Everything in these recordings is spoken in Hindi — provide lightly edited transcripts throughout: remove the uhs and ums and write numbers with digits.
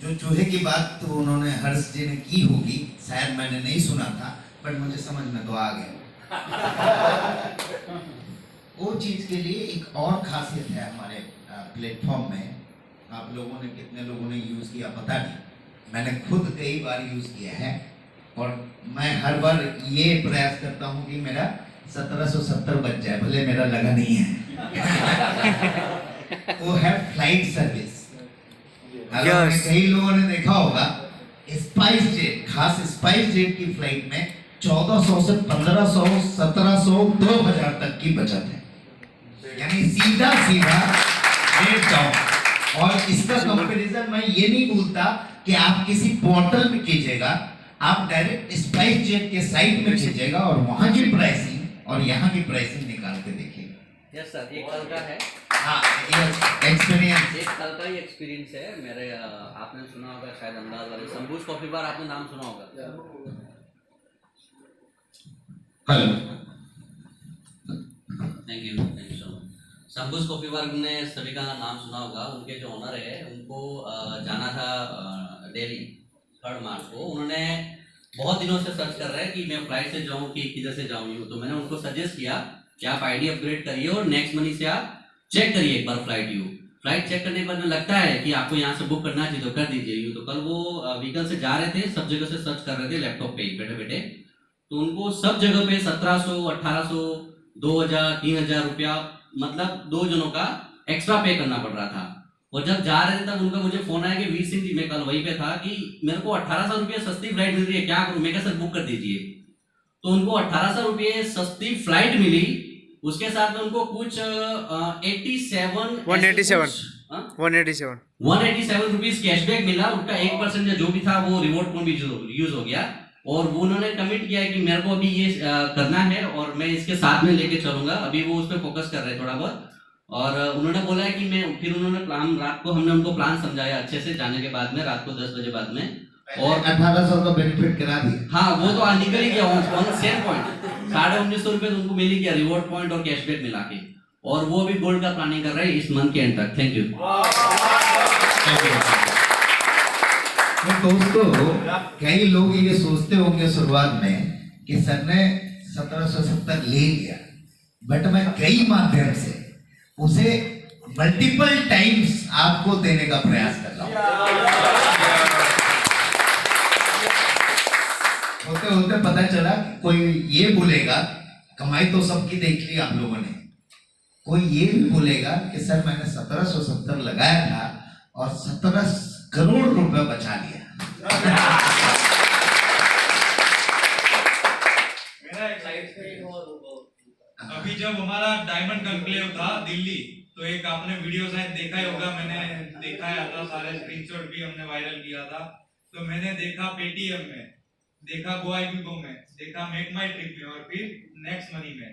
जो चूहे की बात तो उन्होंने हर्ष जी ने की होगी, शायद मैंने नहीं सुना था, बट मुझे समझ में तो आ गया। वो चीज के लिए एक और खासियत है हमारे प्लेटफॉर्म में। आप लोगों ने कितने लोगों ने यूज किया पता नहीं, मैंने खुद कई बार यूज किया है और मैं हर बार ये प्रयास करता हूँ कि मेरा 1770 बच जाए, भले मेरा लगा नहीं है। वो है फ्लाइट सर्विस। अगर कई लोगों ने देखा होगा स्पाइस जेट, खास स्पाइस जेट की फ्लाइट में 1400 से 1500, 1700, 2000 तक की बचत है, यानी सीधा सीधा रेट डाउन। और इसका कंपैरिजन मैं ये नहीं बोलता कि आप किसी पोर्टल में कीजिएगा, आप डायरेक्ट स्पाइस जेट के साइट में कीजिएगा और वहां की प्राइसिंग और यहाँ की प्राइसिंग निकाल के देखिएगा। यस सर, एक कल का है। हाँ, एक्सपीरियंस, एक कल का ही एक्सपीरियंस है मेरे। आपने सुना होगा शायद अहमदाबाद वाले शंभूज कॉफी बार, आपने नाम सुना होगा। Hello, thank you so much. Shambhu's coffee bar ने सभी का नाम सुना होगा। उनके जो ओनर है उनको जाना था दिल्ली 3 मार्च को। उन्होंने बहुत दिनों से सर्च कर रहे हैं कि मैं फ्लाइट से जाऊं कि किधर से जाऊं, तो मैंने उनको सजेस्ट किया कि आप आईडी अपग्रेड करिए और नेक्स्ट मनी से आप चेक करिए एक बार फ्लाइट चेक करने के बाद में लगता है कि आपको यहाँ से बुक करना चाहिए तो कर दीजिए। यूँ तो कल वो व्हीकल से जा रहे थे, सब जगह से सर्च कर रहे थे लैपटॉप पे बैठे बैठे, तो उनको सब जगह पे 1700, 1800, 2000, 3000 रुपया, मतलब 2 जनों का एक्स्ट्रा पे करना पड़ रहा था। और जब जा रहे थे तब उनका मुझे फोन आया कि वीर सिंह जी, मैं कल वहीं पे था, कि मेरे को 1800 रुपये सस्ती फ्लाइट मिल रही है, क्या करूं? मैं क्या सर बुक कर दीजिए। तो उनको 1800 रुपये सस्ती फ्लाइट मिली, उसके साथ में उनको कुछ 187 रुपीज कैशबैक मिला। उनका 1% या जो भी था वो रिवॉर्ड पॉइंट भी यूज हो गया। और वो उन्होंने कमिट किया है कि मेरे को अभी ये करना है और मैं इसके साथ में लेके चलूंगा। अभी वो उस पर फोकस कर रहे हैं थोड़ा बहुत। और उन्होंने बोला है कि मैं फिर उन्होंने प्लान, रात को हमने उनको प्लान समझाया अच्छे से, जाने के बाद में रात को 10 बजे बाद में, और 1800 का बेनिफिट करा दिया। हाँ, वो तो निकल ही गया ऑन सेम पॉइंट। 1950 रुपये उनको मिल ही गया रिवॉर्ड पॉइंट और कैशबैक मिला के। और वो भी गोल्ड का प्लानिंग कर रहे हैं इस मंथ के एंड तक। Thank you. तो दोस्तों, कई लोग ये सोचते होंगे शुरुआत में कि सर ने 1770 ले लिया, बट मैं कई माध्यम से उसे मल्टीपल टाइम्स आपको देने का प्रयास कर रहा हूं। होते होते पता चला कोई ये बोलेगा, कमाई तो सबकी देख ली आप लोगों ने, कोई ये भी बोलेगा कि सर मैंने 1770 लगाया था और 17 करोड़ रुपए बचा लिया। मेरा अभी जब हमारा डायमंड कंक्लेव था दिल्ली, तो एक आपने वीडियो शायद देखा ही होगा, मैंने दिखाया था, सारे स्क्रीनशॉट भी हमने वायरल किया था। तो मैंने देखा पेटीएम में, देखा गोआईबीबो में, देखा मेक माई ट्रिप में और फिर नेक्स्ट मनी में।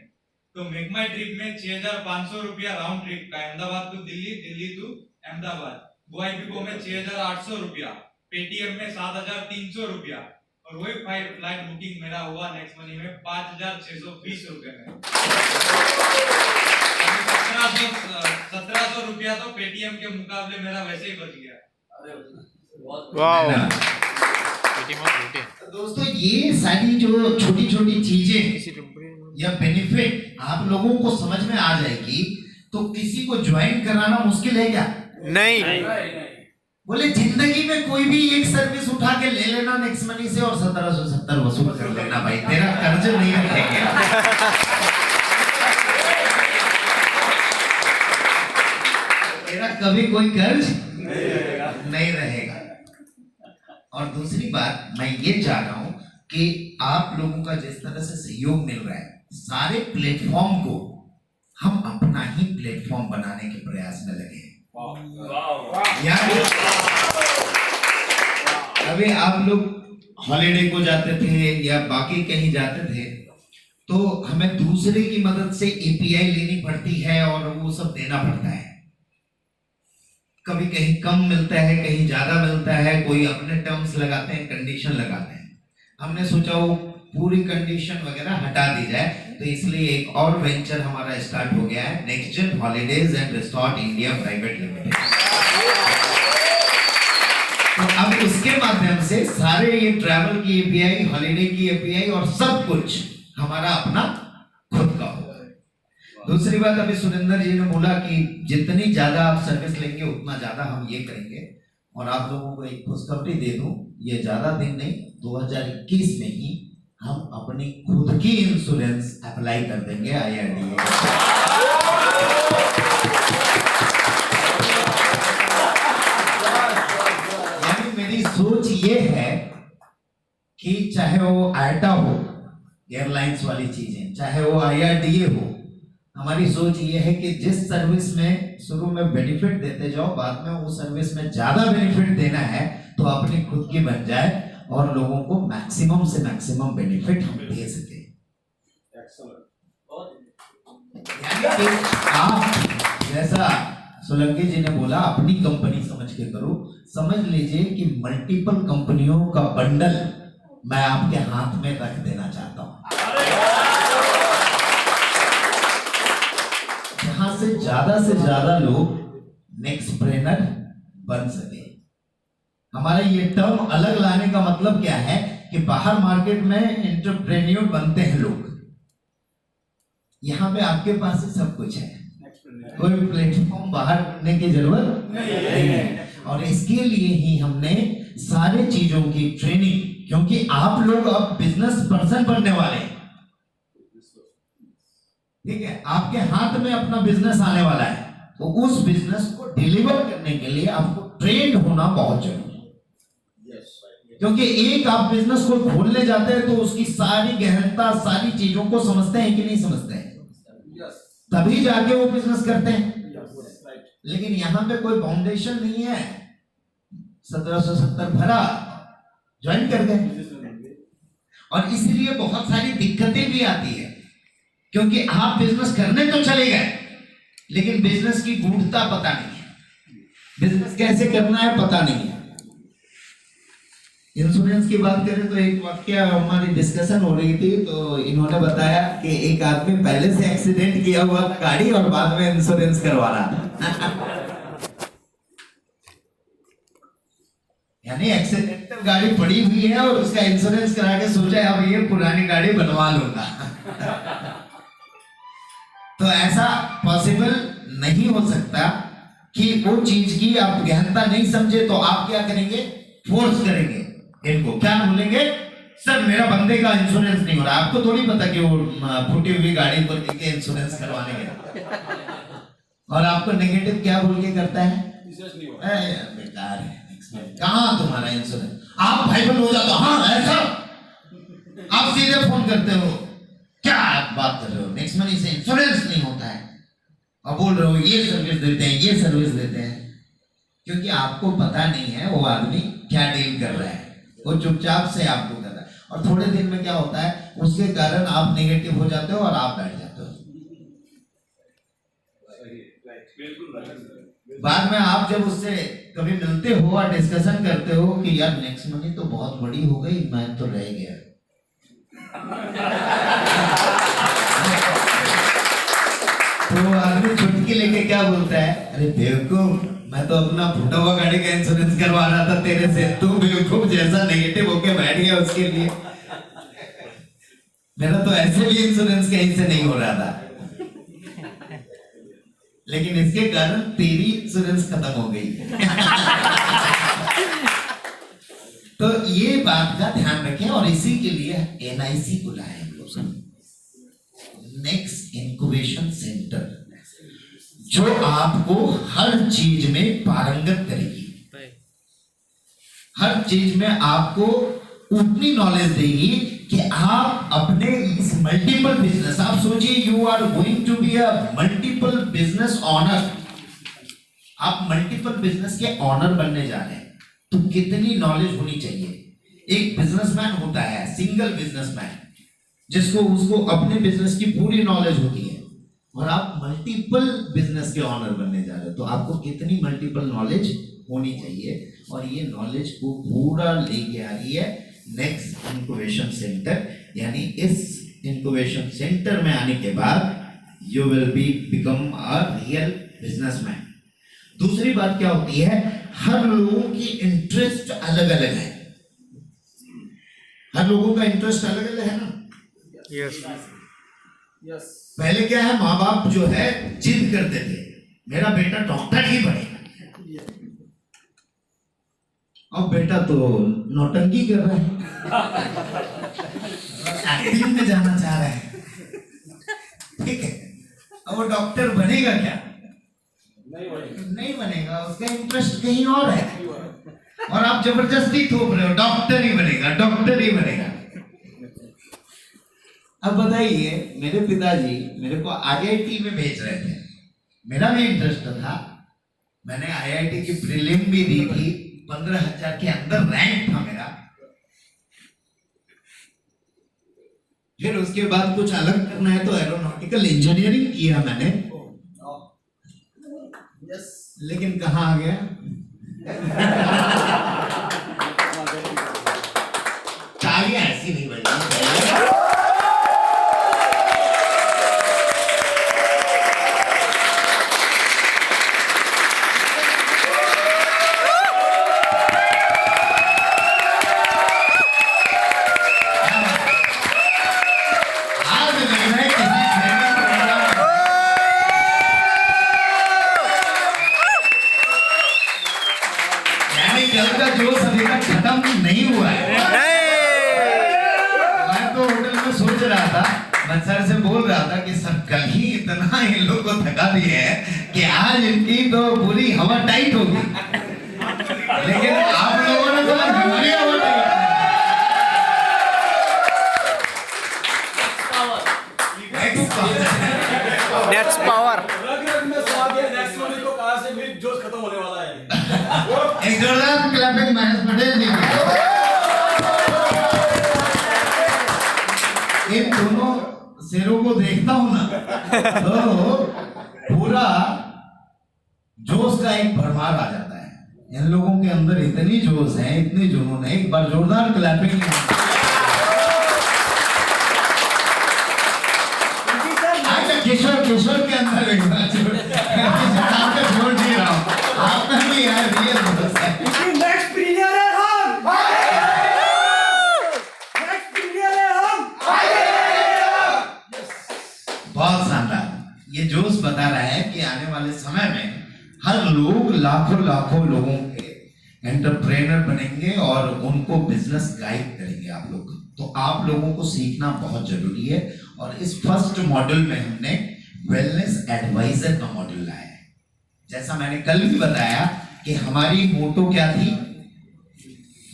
तो मेक माई ट्रिप में 6500 रुपया राउंड ट्रिप का, अहमदाबाद टू दिल्ली, दिल्ली टू अहमदाबाद। गोआईबीबो में 6800 रुपया, पेटीएम में 7300 रुपया, और वही फ्लाइट बुकिंग मेरा हुआ नेक्स्ट मनी में 5620 रुपए में। 1700 रुपया तो पेटीएम के मुकाबले मेरा वैसे ही बच गया। दोस्तों, ये सारी जो छोटी छोटी चीजें या बेनिफिट आप लोगों को समझ में आ जाएगी तो किसी को ज्वाइन कराना मुश्किल है क्या? नहीं। बोले जिंदगी में कोई भी एक सर्विस उठा के ले लेना नेक्स्ट मनी से और 1770 वसूल कर लेना भाई, तेरा कर्ज नहीं रखेंगे। तेरा कभी कोई कर्ज नहीं रहेगा। और दूसरी बात मैं ये चाह रहा हूं कि आप लोगों का जिस तरह से सहयोग मिल रहा है, सारे प्लेटफॉर्म को हम अपना ही प्लेटफॉर्म बनाने के प्रयास में लगे हैं। अभी आप लोग हॉलीडे को जाते थे या बाकी कहीं जाते थे तो हमें दूसरे की मदद से एपीआई लेनी पड़ती है और वो सब देना पड़ता है। कभी कहीं कम मिलता है, कहीं ज्यादा मिलता है, कोई अपने टर्म्स लगाते हैं, कंडीशन लगाते हैं। हमने सोचा वो पूरी कंडीशन वगैरह हटा दी जाए, तो इसलिए एक और वेंचर हमारा स्टार्ट हो गया है, next gen holidays and resort India private limited. तो अब इसके माध्यम से सारे ये ट्रैवल की एपीआई, हॉलिडे की एपीआई और सब कुछ हमारा अपना खुद का होगा। दूसरी बात, अभी सुरेंद्र जी ने बोला कि जितनी ज्यादा आप सर्विस लेंगे उतना ज्यादा हम ये करेंगे। और आप लोगों को एक खुशखबरी दे दूं, ये ज्यादा दिन नहीं, 2021 में ही हम अपनी खुद की इंश्योरेंस अप्लाई कर देंगे IRDA। यानी मेरी सोच ये है कि चाहे वो आयटा हो, एयरलाइंस वाली चीजें, चाहे वो IRDA हो, हमारी सोच ये है कि जिस सर्विस में शुरू में बेनिफिट देते जाओ, बाद में उस सर्विस में ज्यादा बेनिफिट देना है तो अपनी खुद की बन जाए और लोगों को मैक्सिमम से मैक्सिमम बेनिफिट हम दे सके। यानी कि आप जैसा सोलंकी जी ने बोला, अपनी कंपनी समझ के करो। समझ लीजिए कि मल्टीपल कंपनियों का बंडल मैं आपके हाथ में रख देना चाहता हूं, जहां से ज्यादा लोग नेक्स्टप्रेनर बन सके। हमारा ये टर्म अलग लाने का मतलब क्या है कि बाहर मार्केट में एंटरप्रेन्योर बनते हैं लोग, यहां पे आपके पास ही सब कुछ है, कोई प्लेटफॉर्म बाहर ढूंढने की जरूरत नहीं है। और इसके लिए ही हमने सारे चीजों की ट्रेनिंग, क्योंकि आप लोग अब बिजनेस पर्सन बनने वाले हैं, ठीक है, आपके हाथ में अपना बिजनेस आने वाला है, तो उस बिजनेस को डिलीवर करने के लिए आपको ट्रेंड होना बहुत जरूरी है। क्योंकि एक आप बिजनेस को खोलने जाते हैं तो उसकी सारी गहनता, सारी चीजों को समझते हैं कि नहीं समझते हैं, तभी जाके वो बिजनेस करते हैं। लेकिन यहां पे कोई फाउंडेशन नहीं है, 1770 भरा, ज्वाइन कर गए, और इसलिए बहुत सारी दिक्कतें भी आती है, क्योंकि आप बिजनेस करने तो चले गए लेकिन बिजनेस की गूढ़ता पता नहीं है, बिजनेस कैसे करना है पता नहीं है। इंश्योरेंस की बात करें तो एक वाक्य हमारी डिस्कशन हो रही थी, तो इन्होंने बताया कि एक आदमी पहले से एक्सीडेंट किया हुआ गाड़ी और बाद में इंश्योरेंस करवा रहा था। यानी एक्सीडेंटल गाड़ी पड़ी हुई है और उसका इंश्योरेंस करा के सोचा अब ये पुरानी गाड़ी बनवा लूंगा। तो ऐसा पॉसिबल नहीं हो सकता कि वो चीज की आप गहनता नहीं समझे तो आप क्या करेंगे, फोर्स करेंगे इनको, क्या बोलेंगे, सर मेरा बंदे का इंश्योरेंस नहीं हो रहा। आपको थोड़ी पता कि वो फूटी हुई गाड़ी को लेके इंश्योरेंस करवाने गया, और आपको नेगेटिव क्या बोल के करता है, बेकार है, कहाँ तुम्हारा इंश्योरेंस, आप भाई बंद हो जाते हो, हाँ ऐसा, आप सीधे फोन करते हो, क्या आप बात कर रहे हो, नेक्स्ट मनी से इंश्योरेंस नहीं होता है, अब बोल रहे हो ये सर्विस देते हैं, ये सर्विस देते हैं, क्योंकि आपको पता नहीं है वो आदमी क्या डील कर रहा है, वो चुपचाप से आपको कर रहा है, और थोड़े दिन में क्या होता है उसके कारण आप नेगेटिव हो जाते हो और आप बैठ जाते हो। बाद में आप जब उससे कभी मिलते हो और डिस्कशन करते हो कि यार नेक्स्ट मनी तो बहुत बड़ी हो गई, मैं तो रह गया। तो आदमी चुटकी लेके क्या बोलता है, अरे बेवकूफ, मैं तो अपना फूटा हुआ गाड़ी का इंश्योरेंस करवा रहा था तेरे से, तू बेवकूफ जैसा नेगेटिव होके बैठ गया उसके लिए। मेरा तो ऐसे भी इंश्योरेंस कहीं से नहीं हो रहा था, लेकिन इसके कारण तेरी इंश्योरेंस खत्म हो गई। तो ये बात का ध्यान रखें, और इसी के लिए NIC बुलाए हम लोग, नेक्स्ट इंक्यूबेशन सेंटर, जो आपको हर चीज में पारंगत करेगी, हर चीज में आपको उतनी नॉलेज देगी कि आप अपने इस मल्टीपल बिजनेस, आप सोचिए you are going to be a multiple business owner, आप मल्टीपल बिजनेस के ऑनर बनने जा रहे हैं, तो कितनी नॉलेज होनी चाहिए। एक बिजनेसमैन होता है, सिंगल बिजनेसमैन, जिसको उसको अपने बिजनेस की पूरी नॉलेज होती है, और आप मल्टीपल बिजनेस के ऑनर बनने जा रहे हो, तो आपको कितनी मल्टीपल नॉलेज होनी चाहिए। और ये नॉलेज को पूरा लेके आ रही है नेक्स्ट इंक्यूबेशन सेंटर, यानी इस इंक्यूबेशन सेंटर में आने के बाद you will be become a real businessman. दूसरी बात क्या होती है, हर लोगों की इंटरेस्ट अलग अलग है, हर लोगों का इंटरेस्ट अलग अलग है ना। यस पहले क्या है, माँ बाप जो है जिद करते थे मेरा बेटा डॉक्टर ही बनेगा, अब बेटा तो नौटंकी कर रहा है, एक्टिंग में जाना चाह रहा है, ठीक है। अब वो डॉक्टर बनेगा क्या? नहीं बनेगा, उसका इंटरेस्ट कहीं और है, और आप जबरदस्ती थोप रहे हो डॉक्टर ही बनेगा, डॉक्टर ही बनेगा। अब बताइए, मेरे पिताजी मेरे को आईआईटी में भेज रहे थे, मेरा भी इंटरेस्ट था, मैंने आईआईटी की प्रीलिम भी दी थी, 15,000 के अंदर रैंक था मेरा। फिर उसके बाद कुछ अलग करना है तो एरोनॉटिकल इंजीनियरिंग किया मैंने, लेकिन कहाँ आ गया, तालियां ऐसी नहीं बजी। कल का जोश अभी तक खत्म नहीं हुआ है। मैं तो होटल में सोच रहा था, मैं सर से बोल रहा था कि सर कल ही इतना इन लोग को थका दिए है कि आज इनकी तो पूरी हवा टाइट होगी, लेकिन आप लोगों ने तो हमारी हवा टाइट। That's power. जोश खत्म होने वाला है। एक जोरदार क्लैपिंग महेश पटेल जी की। इन दोनों शेरों को देखता हूं ना तो पूरा जोश का एक भरमार आ जाता है। इन लोगों के अंदर इतनी जोश है, इतनी जुनून है। एक बार जोरदार क्लैपिंग। किशोर के अंदर एक बार जोड़ दे रहा हूँ, आपका भी यार रियल दोस्त है। नेक्स्ट प्रीमियर है हम, नेक्स्ट प्रीमियर है हम। बहुत शानदार। ये जोश बता रहा है कि आने वाले समय में हर लोग लाखों लाखों लोगों के एंटरप्रेनर बनेंगे और उनको बिजनेस गाइड करेंगे आप लोग। तो आप लोगों को सीखना बहुत जरूरी है। और इस फर्स्ट मॉड्यूल में हमने वेलनेस एडवाइजर का मॉड्यूल लाया है। जैसा मैंने कल भी बताया कि हमारी मोटो क्या थी,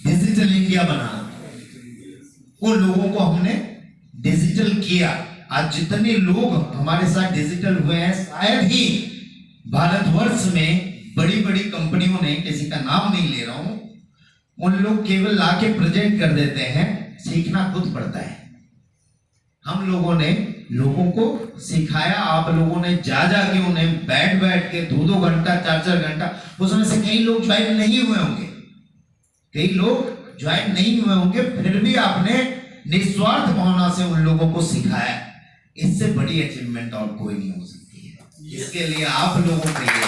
डिजिटल इंडिया बनाना। उन लोगों को हमने डिजिटल किया। आज जितने लोग हमारे साथ डिजिटल हुए हैं, शायद ही भारतवर्ष में बड़ी बड़ी कंपनियों ने, किसी का नाम नहीं ले रहा हूं, उन लोग केवल लाके प्रेजेंट कर देते हैं। सीखना खुद पड़ता है। हम लोगों ने लोगों को सिखाया, आप लोगों ने जा के उन्हें बैठ के 2-2 घंटा 4-4 घंटा, उसमें से कई लोग ज्वाइन नहीं हुए होंगे, कई लोग ज्वाइन नहीं हुए होंगे, फिर भी आपने निस्वार्थ भावना से उन लोगों को सिखाया। इससे बड़ी अचीवमेंट और कोई नहीं हो सकती है। इसके लिए आप लोगों के लिए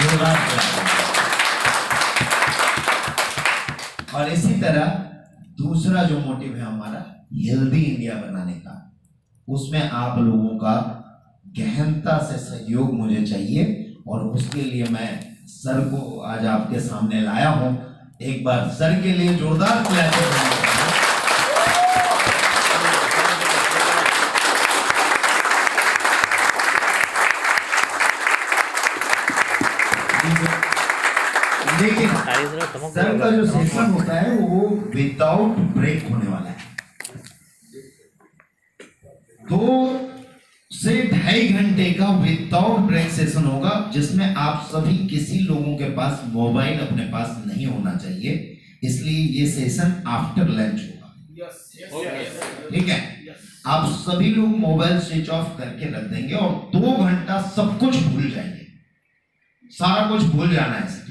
जोरदार। और इसी तरह दूसरा जो मोटिव है हमारा हेल्दी इंडिया बनाने का, उसमें आप लोगों का गहनता से सहयोग मुझे चाहिए। और उसके लिए मैं सर को आज आपके सामने लाया हूं। एक बार सर के लिए जोरदार क्लैपिंग। लेकिन सर का जो सेशन होता है वो विदाउट ब्रेक होने वाला है। 2 से 2.5 घंटे का विदाउट ब्रेक सेशन होगा, जिसमें आप सभी, किसी लोगों के पास मोबाइल अपने पास नहीं होना चाहिए। इसलिए ये सेशन आफ्टर लंच होगा। ठीक है, आप सभी लोग मोबाइल स्विच ऑफ करके रख देंगे और 2 घंटा सब कुछ भूल जाएंगे, सारा कुछ भूल जाना है।